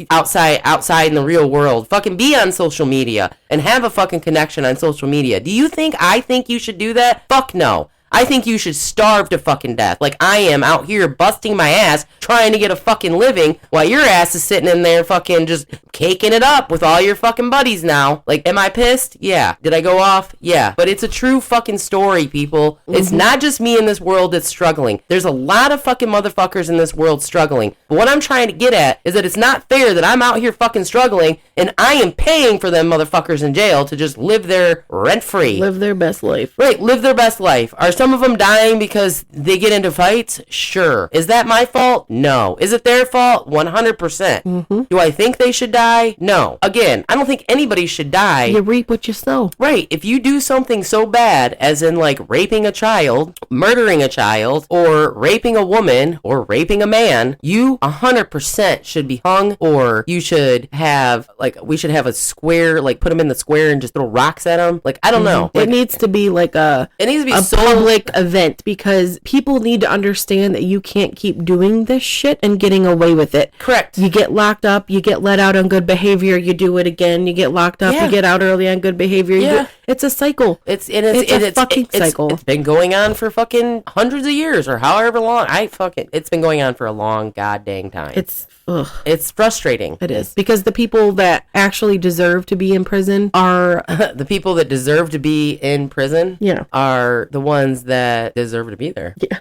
outside in the real world. Fucking be on social media and have a fucking connection on social media. Do you think I think you should do that? Fuck no. I think you should starve to fucking death like I am out here busting my ass trying to get a fucking living while your ass is sitting in there fucking just caking it up with all your fucking buddies now. Like, am I pissed? Yeah. Did I go off? Yeah. But it's a true fucking story, people. It's not just me in this world that's struggling. There's a lot of fucking motherfuckers in this world struggling. But what I'm trying to get at is that it's not fair that I'm out here fucking struggling and I am paying for them motherfuckers in jail to just live their rent-free. Live their best life. Right, live their best life. Are some of them dying because they get into fights? Sure. Is that my fault? No. Is it their fault? 100%. Do I think they should die? No. Again, I don't think anybody should die. You reap what you sow. Right. If you do something so bad as in like raping a child, murdering a child, or raping a woman, or raping a man, you 100% should be hung, or you should have, like, we should have a square, like put them in the square and just throw rocks at them. Like, I don't know. Like, it needs to be like it needs to be a so public event, because people need to understand that you can't keep doing this shit and getting away with it. Correct. You get locked up, you get let out on good behavior, you do it again, you get locked up, you get out early on good behavior. It's a cycle. It's a fucking cycle. It's been going on for fucking hundreds of years or however long. It's been going on for a long goddamn time. It's frustrating. It is. Because the people that actually deserve to be in prison are the people that deserve to be in prison are the ones that deserve to be there. Yeah.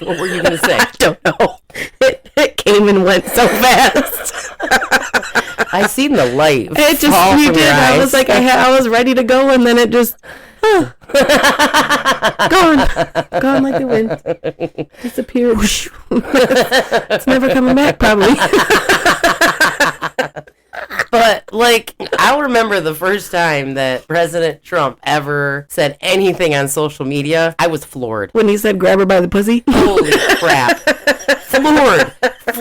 What were you going to say? I don't know. It came and went so fast. I seen the light. It just, you did. I was like, I was ready to go, and then it just, gone like the wind, disappeared. It's never coming back, probably. But, like, I remember the first time that President Trump ever said anything on social media, I was floored. When he said, grab her by the pussy? Holy crap. Floored.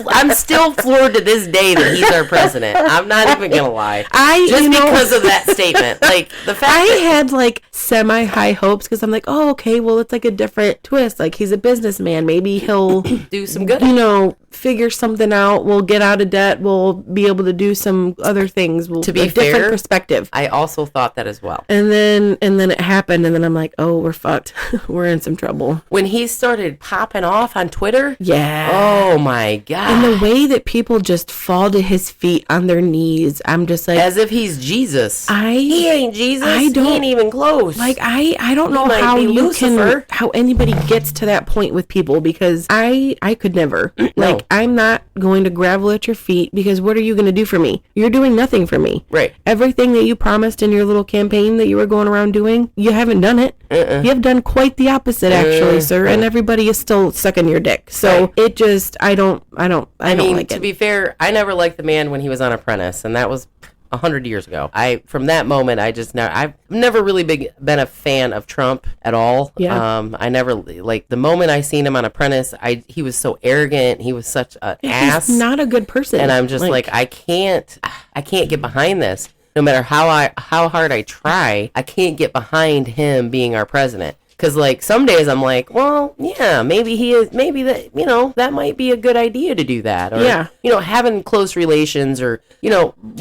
I'm still floored to this day that he's our president. I'm not even going to lie. Because of that statement. Like, the fact I had, like, semi-high hopes, because I'm like, oh, okay, well, it's like a different twist. Like, he's a businessman. Maybe he'll do some good. Figure something out. We'll get out of debt. We'll be able to do some other things. To be fair, different perspective. I also thought that as well. And then it happened, and then I'm like, oh, we're fucked. We're in some trouble. When he started popping off on Twitter? Yeah. Oh my God. And the way that people just fall to his feet on their knees, I'm just like, as if he's Jesus. He ain't Jesus. He ain't even close. Like, I don't know how anybody gets to that point with people, because I could never. Like, I'm not going to grovel at your feet, because what are you going to do for me? You're doing nothing for me. Right. Everything that you promised in your little campaign that you were going around doing, you haven't done it. You have done quite the opposite, actually, sir. And everybody is still sucking your dick. So it just, I don't like it. To be fair, I never liked the man when he was on Apprentice, and that was 100 years ago. From that moment, I've never really been a fan of Trump at all. Yeah. I never, like, the moment I seen him on Apprentice, he was so arrogant. He was such an ass. He's not a good person. And I'm just like, I can't get behind this. No matter how hard I try, I can't get behind him being our president. Because, like, some days I'm like, well, yeah, maybe that, that might be a good idea to do that. Or, having close relations or,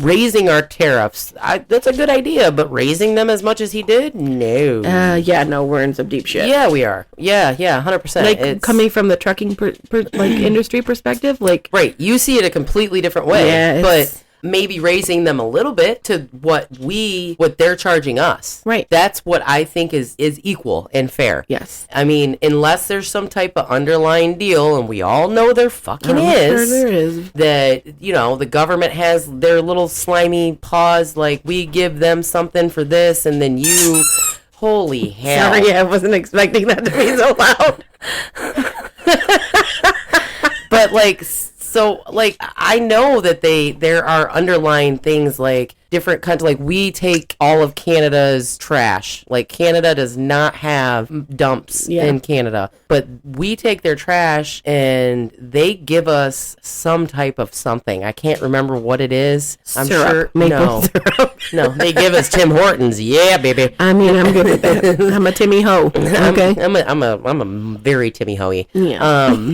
raising our tariffs. That's a good idea, but raising them as much as he did? No. No, we're in some deep shit. Yeah, we are. Yeah, 100%. Like, coming from the trucking industry perspective, like... Right, you see it a completely different way, but... maybe raising them a little bit to what they're charging us. Right. That's what I think is equal and fair. Yes. I mean, unless there's some type of underlying deal, and we all know there fucking is. Sure there is. That, the government has their little slimy paws, like, we give them something for this, and then you... Holy hell. Sorry, I wasn't expecting that to be so loud. But, like... So, like, I know that there are underlying things like different countries. Like, we take all of Canada's trash. Like, Canada does not have dumps in Canada. But we take their trash and they give us some type of something. I can't remember what it is. I'm sure. Maple syrup. No, they give us Tim Hortons. Yeah, baby. I mean, I'm good with that. I'm a Timmy Ho. Okay. I'm a very Timmy Hoey. Yeah.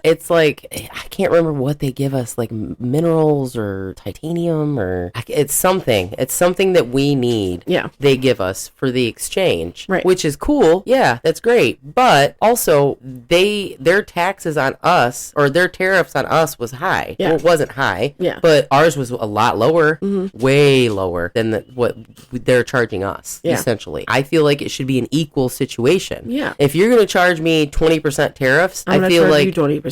It's like, I can't remember what they give us, like minerals or titanium or it's something that we need. Yeah. They give us for the exchange, right? Which is cool. Yeah, that's great. But also their taxes on us, or their tariffs on us, was high. Yeah. Well, it wasn't high. Yeah. But ours was a lot lower, way lower than what they're charging us. Yeah. Essentially, I feel like it should be an equal situation. Yeah. If you're going to charge me 20% tariffs, I feel like you 20%.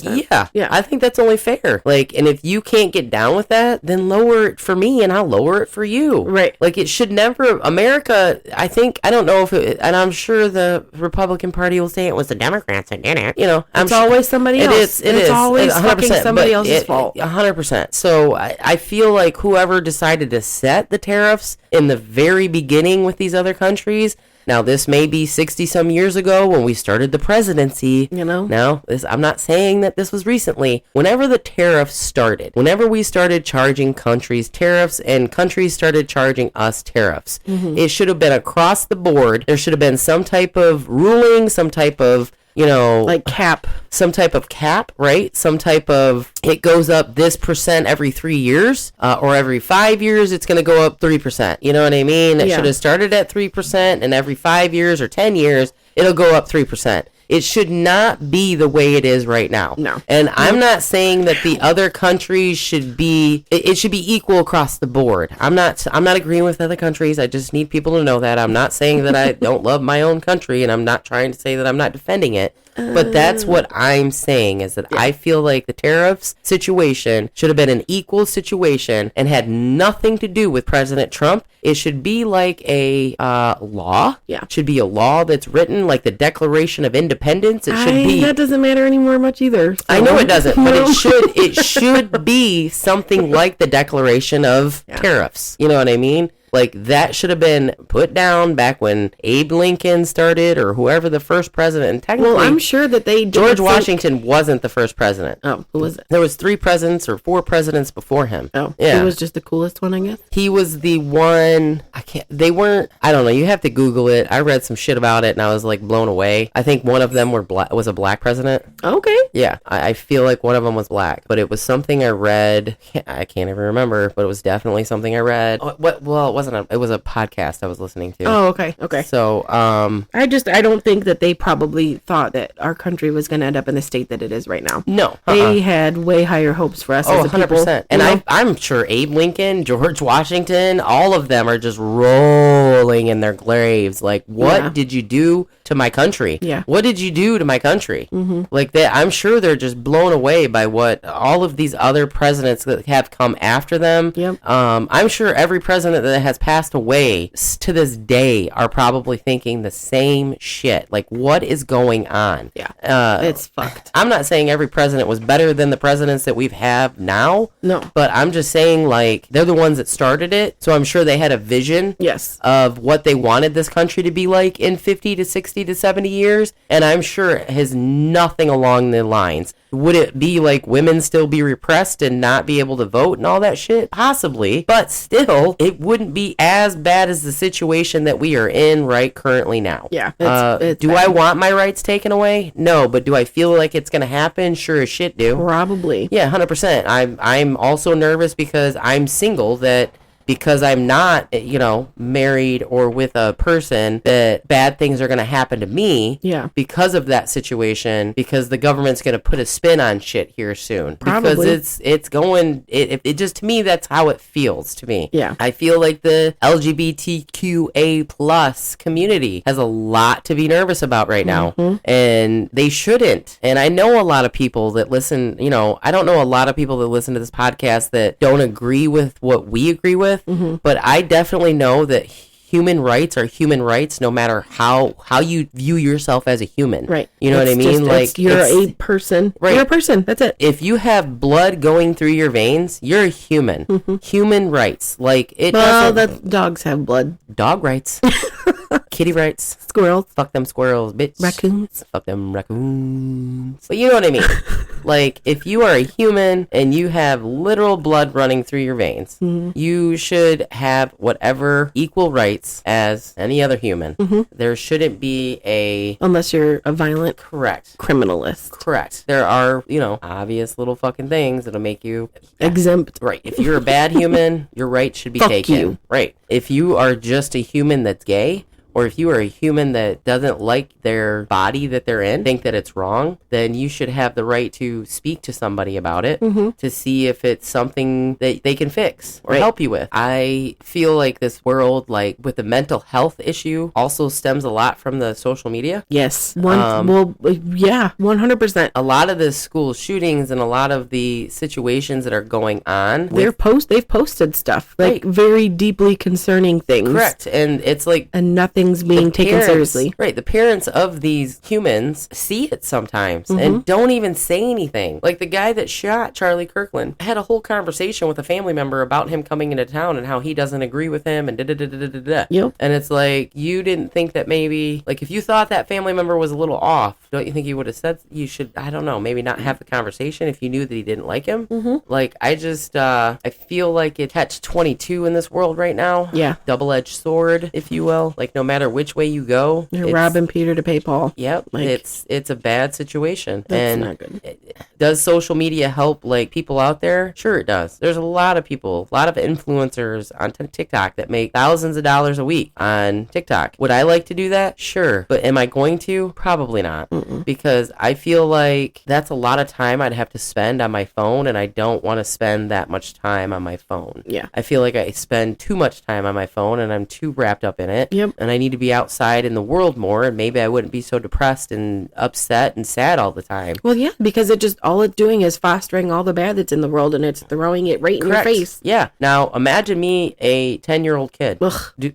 Yeah. I think that's only fair. Like, and if you can't get down with that, then lower it for me and I'll lower it for you. Right. Like, it should never, America, I don't know if it, and I'm sure the Republican Party will say it was the Democrats that did it. It's always somebody else. It's always 100%, fucking somebody else's fault. 100%. So I feel like whoever decided to set the tariffs in the very beginning with these other countries, now, this may be 60-some years ago when we started the presidency. Now, I'm not saying that this was recently. Whenever the tariffs started, whenever we started charging countries tariffs and countries started charging us tariffs, it should have been across the board. There should have been some type of ruling, some type of like cap, some type of cap, right? Some type of, it goes up this percent every 3 years, or every 5 years, it's going to go up 3%. You know what I mean? It should have started at 3%, and every 5 years or 10 years, it'll go up 3%. It should not be the way it is right now. No. And I'm not saying that the other countries should be, it should be equal across the board. I'm not agreeing with other countries. I just need people to know that. I'm not saying that I don't love my own country, and I'm not trying to say that I'm not defending it. But that's what I'm saying, is that I feel like the tariffs situation should have been an equal situation and had nothing to do with President Trump. It should be like a law. Yeah. It should be a law that's written like the Declaration of Independence. It should be. That doesn't matter anymore much either. So. I know it doesn't, but it should be something like the Declaration of Tariffs. You know what I mean? Like, that should have been put down back when Abe Lincoln started, or whoever the first president. And technically, well, I'm sure that George Washington wasn't the first president. Oh, who was it? There was 3 presidents or 4 presidents before him. Oh, yeah. He was just the coolest one, I guess. He was the one. I don't know. You have to Google it. I read some shit about it, and I was like blown away. I think one of them was a black president. Okay. Yeah, I feel like one of them was black, but it was something I read. I can't even remember, but it was definitely something I read. Well, it was a podcast I was listening to. Oh, okay. So, I don't think that they probably thought that our country was going to end up in the state that it is right now. No. They had way higher hopes for us as a 100%. People. And I'm sure Abe Lincoln, George Washington, all of them are just rolling in their graves. Like, what did you do to my country? Yeah. What did you do to my country? Mm-hmm. Like, I'm sure they're just blown away by what all of these other presidents that have come after them. Yep. I'm sure every president that has passed away to this day are probably thinking the same shit. Like, what is going on? Yeah. It's fucked. I'm not saying every president was better than the presidents that we've have now. No. But I'm just saying, like, they're the ones that started it. So I'm sure they had a vision of what they wanted this country to be like in 50 to 60 to 70 years. And I'm sure it has nothing along the lines. Would it be like women still be repressed and not be able to vote and all that shit? Possibly. But still, it wouldn't be as bad as the situation that we are in right currently now. Yeah. Do I want my rights taken away? No, but do I feel like it's going to happen? Sure as shit do. Probably. Yeah, 100%. I'm also nervous because I'm single, that because I'm not, married or with a person, that bad things are going to happen to me because of that situation, because the government's going to put a spin on shit here soon. Probably. Because it's going, it just, to me, that's how it feels to me. Yeah. I feel like the LGBTQA plus community has a lot to be nervous about right now, and they shouldn't. And I know a lot of people that listen, I don't know a lot of people that listen to this podcast that don't agree with what we agree with. But I definitely know that human rights are human rights, no matter how you view yourself as a human. Right. You know what I mean? You're a person. Right. You're a person. That's it. If you have blood going through your veins, you're a human. Human rights. Dogs have blood. Dog rights. Kitty rights. Squirrels. Fuck them squirrels, bitch. Raccoons. Fuck them raccoons. But you know what I mean? If you are a human and you have literal blood running through your veins, you should have whatever equal rights as any other human. There shouldn't be unless you're a violent criminalist. Correct. There are, obvious little fucking things that'll make you exempt. Right. If you're a bad human, your rights should be taken. You. Right. If you are just a human that's gay, or if you are a human that doesn't like their body that they're in, think that it's wrong, then you should have the right to speak to somebody about it to see if it's something that they can fix or help you with. I feel like this world, with the mental health issue, also stems a lot from the social media. Yes. 100%. A lot of the school shootings and a lot of the situations that are going on. They've posted stuff, very deeply concerning things. Correct. And it's and nothing's being taken seriously. Right. The parents of these humans see it sometimes and don't even say anything. Like the guy that shot Charlie Kirkland had a whole conversation with a family member about him coming into town and how he doesn't agree with him and da-da-da-da-da-da. Yep. And it's you didn't think that maybe, if you thought that family member was a little off, don't you think you would have said you should, I don't know, maybe not have the conversation if you knew that he didn't like him? I feel like it's catch-22 in this world right now. Yeah. Double-edged sword, if you will. No matter which way you go, you're robbing Peter to pay Paul. Yep. It's a bad situation. That's not good. Does social media help people out there? Sure it does. There's a lot of people, a lot of influencers on TikTok that make thousands of dollars a week on TikTok. Would I like to do that? Sure. But am I going to? Probably not. Because I feel like that's a lot of time I'd have to spend on my phone, and I don't want to spend that much time on my phone. Yeah. I feel like I spend too much time on my phone and I'm too wrapped up in it. Yep. And I need to be outside in the world more, and maybe I wouldn't be so depressed and upset and sad all the time. Well, yeah, because all it's doing is fostering all the bad that's in the world, and it's throwing it right in your face. Yeah. Now, imagine me, a 10-year-old kid,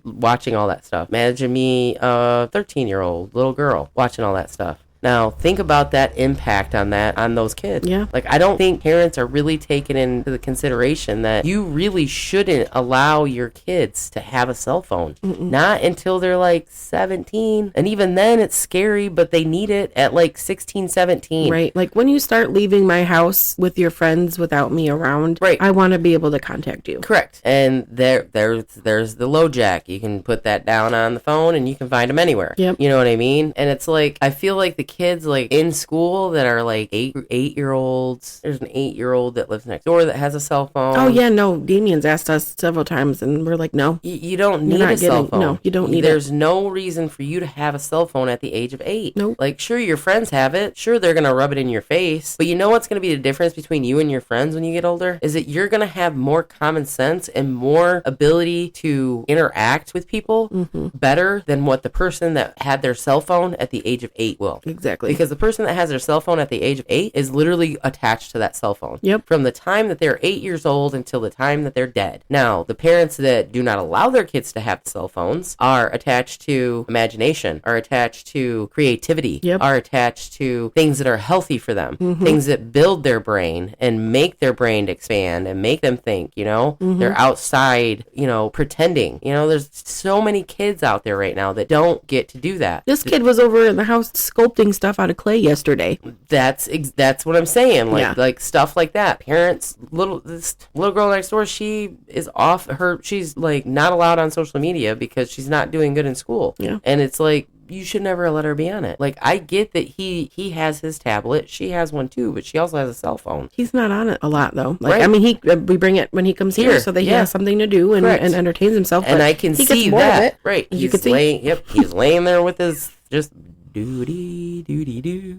watching all that stuff. Imagine me, a 13-year-old little girl, watching all that stuff. Now, think about that impact on those kids. Yeah. I don't think parents are really taking into the consideration that you really shouldn't allow your kids to have a cell phone. Not until they're 17. And even then, it's scary, but they need it at 16, 17. Right. When you start leaving my house with your friends without me around, right, I want to be able to contact you. Correct. And there's the low jack. You can put that down on the phone and you can find them anywhere. Yep. You know what I mean? And it's I feel like the kids in school that are 8-year-olds. There's an 8-year-old that lives next door that has a cell phone. Oh yeah, no. Damien's asked us several times, and we're like, no. You don't need a cell phone. No, you don't need There's no reason for you to have a cell phone at the age of 8. Nope. Sure, your friends have it. Sure, they're gonna rub it in your face. But you know what's gonna be the difference between you and your friends when you get older? Is that you're gonna have more common sense and more ability to interact with people better than what the person that had their cell phone at the age of 8 will. Exactly. Because the person that has their cell phone at the age of 8 is literally attached to that cell phone. Yep. From the time that they're 8 years old until the time that they're dead. Now, the parents that do not allow their kids to have cell phones are attached to imagination, are attached to creativity, are attached to things that are healthy for them, things that build their brain and make their brain expand and make them think, They're outside, pretending. There's so many kids out there right now that don't get to do that. This kid was over in the house sculpting making stuff out of clay yesterday. That's what I'm saying. Like stuff like that. Parents, this little girl next door, she is she's like not allowed on social media because she's not doing good in school. Yeah. And it's like, you should never let her be on it. Like, I get that he has his tablet. She has one too, but she also has a cell phone. He's not on it a lot though. Like, right. I mean, we bring it when he comes here so that he has something to do and entertains himself. And I can see that. Right. He's laying there with his just doody-doo.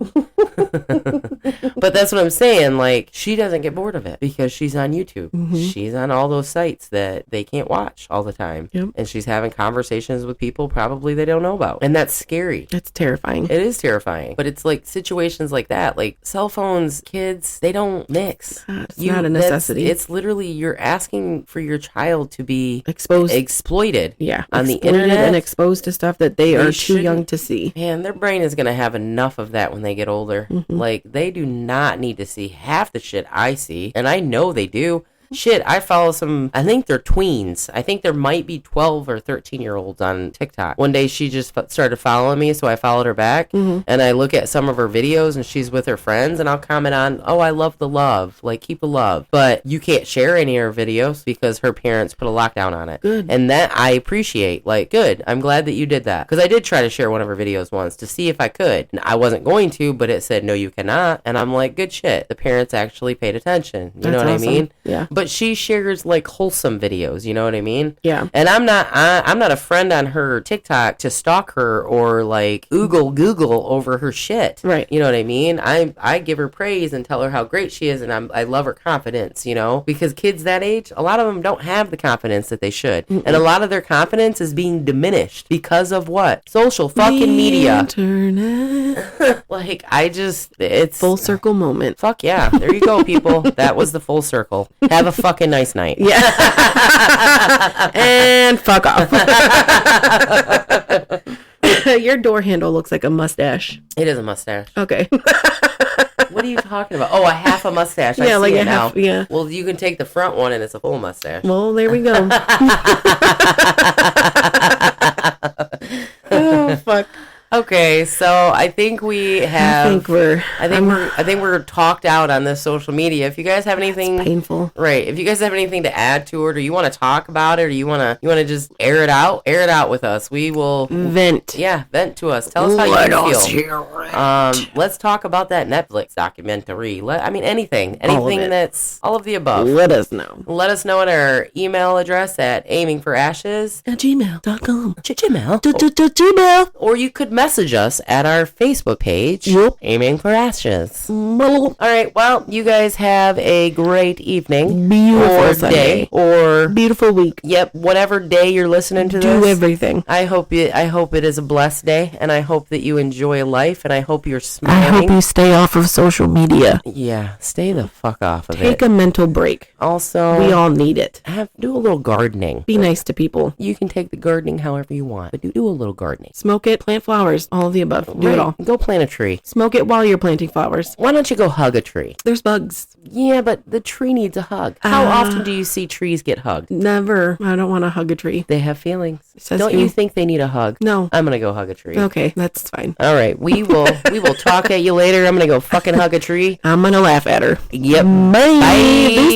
But that's what I'm saying. Like, she doesn't get bored of it because she's on YouTube. Mm-hmm. She's on all those sites that they can't watch all the time. Yep. And she's having conversations with people probably they don't know about. And that's scary. It's terrifying. It is terrifying. But it's like situations like that. Like, cell phones, kids, they don't mix. It's not a necessity. It's literally, you're asking for your child to be exploited. Yeah. On the internet. And exposed to stuff that they are too young to see. Man, their brain is going to have enough of that when they get older. Mm-hmm. Like, they do not need to see half the shit I see. And I know they do. Shit, I follow I think they're tweens. I think there might be 12 or 13-year-olds on TikTok. One day she just started following me, so I followed her back. Mm-hmm. And I look at some of her videos, and she's with her friends, and I'll comment on, oh, I love the love. Like, keep the love. But you can't share any of her videos because her parents put a lockdown on it. Good. And that I appreciate. Like, good. I'm glad that you did that. Because I did try to share one of her videos once to see if I could. And I wasn't going to, but it said, no, you cannot. And I'm like, good shit. The parents actually paid attention. You know what I mean? Yeah. But she shares like wholesome videos, you know what I mean? Yeah. And I'm not a friend on her TikTok to stalk her or like Google over her shit. Right. You know what I mean? I give her praise and tell her how great she is, and I love her confidence, you know? Because kids that age, a lot of them don't have the confidence that they should. Mm-mm. And a lot of their confidence is being diminished because of what? Social fucking media. Internet. Like, it's full circle moment. Fuck yeah. There you go, people. That was the full circle. Have a fucking nice night. Yeah. And fuck off. Your door handle looks like a mustache. It is a mustache. Okay. What are you talking about? Oh, a half a mustache. I see like it half, now. Yeah. Well, you can take the front one and it's a full mustache. Well, there we go. Oh, fuck. Okay, so I think we have. I think we're talked out on this social media. If you guys have anything, it's painful, right? If you guys have anything to add to it, or you want to talk about it, or you want to just air it out with us, we will vent. Yeah, vent to us. Tell us how you feel. Let's talk about that Netflix documentary. Anything that's all of the above. Let us know. Let us know at our email address at aimingforashes@gmail.com. Gmail. Or you could message us at our Facebook page, Aiming for Ashes. All right, well, you guys have a great evening. Beautiful day. Or beautiful week. Yep, whatever day you're listening to this. Do everything. I hope it is a blessed day, and I hope that you enjoy life, and I hope you're smiling. I hope you stay off of social media. Yeah, stay the fuck off of it. Take a mental break. Also, we all need it. Do a little gardening. Be nice to people. You can take the gardening however you want, but do a little gardening. Smoke it, plant flowers. All of the above. Do it all. Go plant a tree. Smoke it while you're planting flowers. Why don't you go hug a tree? There's bugs. Yeah, but the tree needs a hug. How often do you see trees get hugged? Never. I don't want to hug a tree. They have feelings. Don't you think they need a hug? No. I'm gonna go hug a tree. Okay, that's fine. All right, we will talk at you later. I'm gonna go fucking hug a tree. I'm gonna laugh at her. Yep. Bye. Bye.